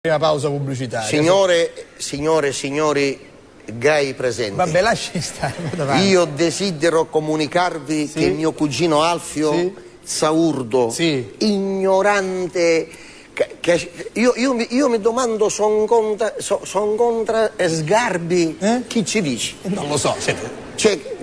Prima pausa pubblicitaria. Signori gay presenti. Vabbè, lasci stare. Io desidero comunicarvi che mio cugino Alfio, zaurdo, ignorante, io mi domando, son contra Sgarbi, chi ci dice? Non lo so,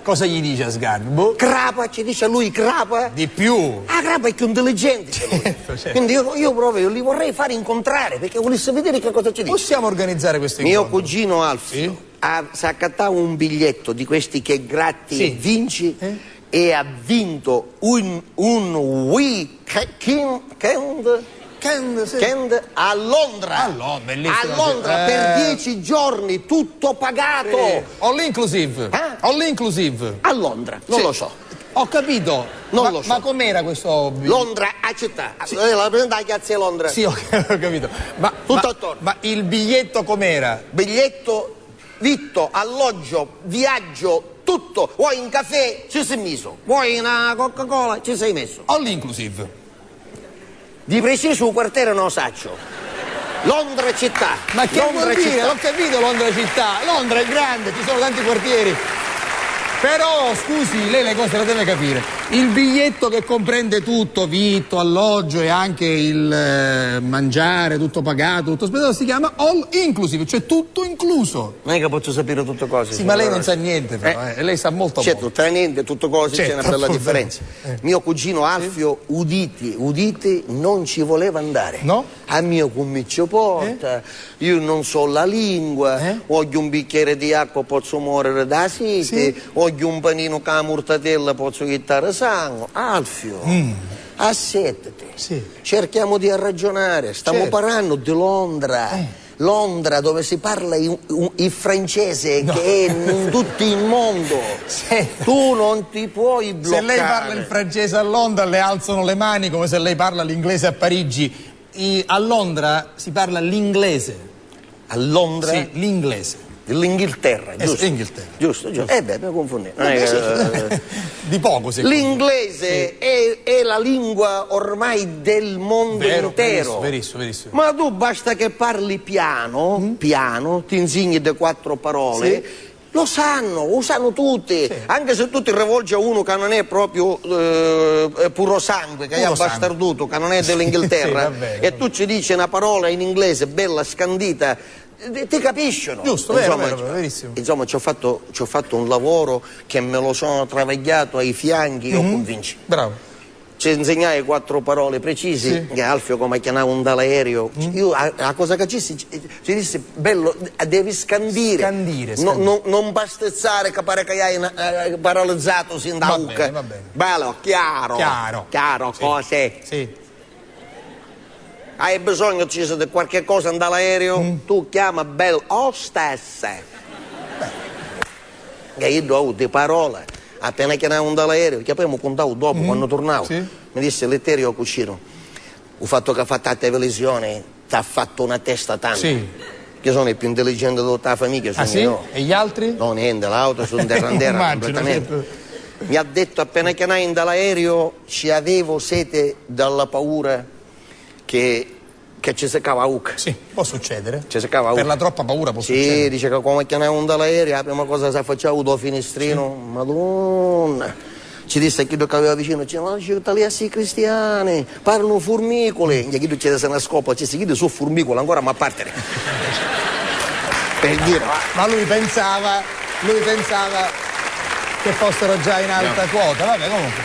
cosa gli dice a Sgarbi? Crapa, ci dice a lui Crapa? Di più. Ah, Crapa è più intelligente. Certo. Quindi io proprio li vorrei fare incontrare, perché volesse vedere che cosa ci dice. Possiamo organizzare questo incontro? Mio cugino Alfio si è accattato un biglietto di questi che gratti e vinci e ha vinto un weekend a Londra. Bellissimo. A Londra per 10 giorni, tutto pagato. All inclusive. All inclusive. A Londra, non lo so. Ho capito. Non lo so. Ma com'era questo biglietto? Londra a città. La prenda a Piazza di Londra. Sì, ho capito. Tutto attorno. Ma il biglietto com'era? Biglietto, vitto, alloggio, viaggio, tutto. Vuoi un caffè? Ci sei messo. Vuoi una Coca-Cola? Ci sei messo. All inclusive. Di preciso un quartiere non lo saccio. Londra città. Ma che Londra vuol dire? città. Ho capito Londra città. Londra è grande, ci sono tanti quartieri. Però, scusi, lei le cose le deve capire. Il biglietto che comprende tutto, vitto, alloggio e anche il mangiare, tutto pagato, tutto spiegato, si chiama all inclusive, cioè tutto incluso. Non è che posso sapere tutte cose. Sì, ma lei non sa niente però, lei sa molto poco. Certo, tra niente e tutte cose c'è una bella differenza. Mio cugino Alfio, udite, non ci voleva andare. No? A mio commiccio porta, io non so la lingua, voglio un bicchiere di acqua, posso morire da sete, voglio un panino con la mortadella, posso chittare sangue. Alfio, assettati, cerchiamo di ragionare, stiamo parlando di Londra. Londra, dove si parla il francese, che è in tutto il mondo. Tu non ti puoi bloccare. Se lei parla il francese a Londra le alzano le mani come se lei parla l'inglese a Parigi. A Londra si parla l'inglese. A Londra? Sì, l'inglese. L'Inghilterra, giusto? Inghilterra. Giusto. Mi confondo. Di poco, secondo me. L'inglese è la lingua ormai del mondo intero. Verissimo. Ma tu basta che parli piano, ti insegni le 4 parole. Lo sanno tutti, anche se tu ti rivolgi a uno che non è proprio puro sangue, che è bastarduto, che non è dell'Inghilterra, e tu ci dici una parola in inglese bella, scandita, ti capiscono. Giusto, verissimo. Insomma, ci ho fatto un lavoro che me lo sono travagliato ai fianchi, io convinci. Bravo. Ci insegnai 4 parole precise, che Alfio come chiamava un dall'aereo. Io la cosa che ci disse, bello, devi scandire. Non bastezzare che pare che hai paralizzato sin da ucca. Va bene. Bello, chiaro, cose. Hai bisogno di qualche cosa dall'aereo? Tu chiama bello hostess. Che io do di parole. Appena chiamavo dall'aereo, che poi mi contavo dopo, quando tornavo, mi disse: Letterio Cucino, il fatto che ha fatto la televisione ti ha fatto una testa tanto. Che sono il più intelligente di tutta la famiglia. Io. E gli altri? No, niente, l'auto sono terra completamente. Mi ha detto appena chiamai dall'aereo ci avevo sete dalla paura che ci seccava ucca. Sì, può succedere. Ci seccava ucca. Per la troppa paura può succedere. Sì, dice che come chiamavamo dall'aereo, la prima cosa che facciamo do finestrino, madonna. Ci disse chi che aveva vicino, dice, ma italiani sì cristiani, parlano formicole. E chi c'è una scopa, ci si chiede su formicole, ancora ma a parte. Per dire. Ma lui pensava che fossero già in alta quota, vabbè comunque.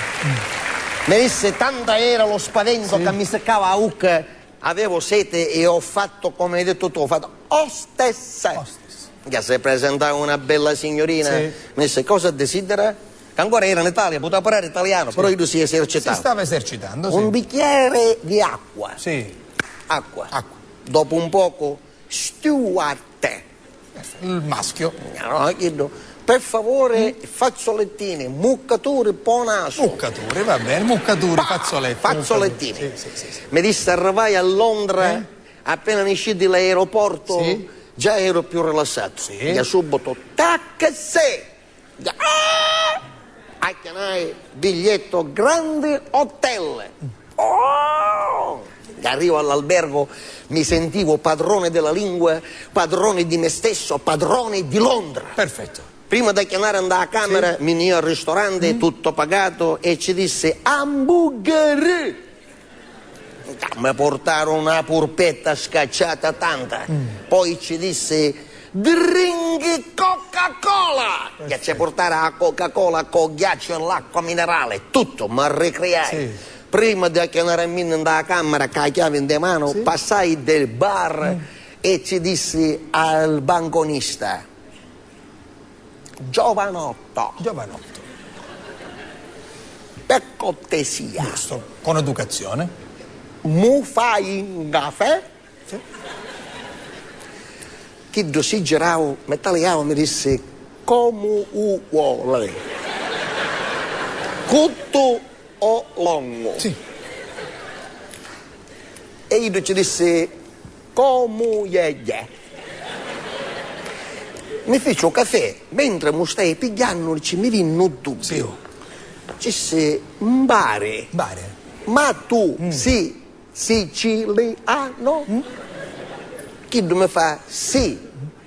Mi disse, tanta era lo spavento che mi seccava a ucca. Avevo sete e ho fatto, come hai detto tu, ho fatto hostessa. Che si presentava una bella signorina, mi disse cosa desidera? Che ancora era in Italia, poteva parlare italiano, però io si esercitava. Si stava esercitando, un bicchiere di acqua. Acqua. Dopo un poco, steward. Il maschio. No, chiedo. Per favore, fazzolettini, muccature, ponaso. Muccature, va bene, muccature, fazzolettini. Mi disse, arrivai a Londra, appena uscì dall'aeroporto, già ero più rilassato. E subito, taxi! A chiamare biglietto grande hotel. che arrivo all'albergo mi sentivo padrone della lingua, padrone di me stesso, padrone di Londra. Perfetto. Prima di chiamare andare a camera, mi io al ristorante, tutto pagato, e ci disse hamburger. Mi portarono una purpetta scacciata tanta. Poi ci disse drink Coca-Cola, che ci portare la Coca-Cola con ghiaccio e l'acqua minerale, tutto, ma ricreai. Sì. Prima di chiamare andare a camera con la chiave in mano, passai del bar e ci dissi al banconista: giovanotto, per cortesia, Giusto, con educazione. mu fai un caffè? Sì. Chi si girava, metaliavo, mi disse come vuole, corto o lungo? Sì. E io ci disse come è. Mi fece un caffè, mentre mi stai pigliando mi venne un dubbio. Sì. Disse Mbare, ma tu sei siciliano? Chi mi fa sì,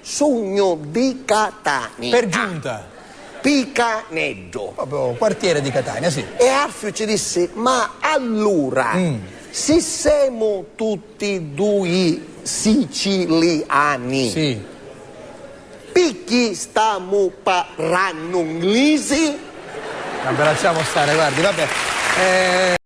sogno di Catania. Per giunta. Picaneggio. Proprio quartiere di Catania, sì. E Alfio ci disse, ma allora, se siamo tutti due siciliani, Sì. perché stiamo parlando inglese? Vabbè, lasciamo stare, guardi, vabbè.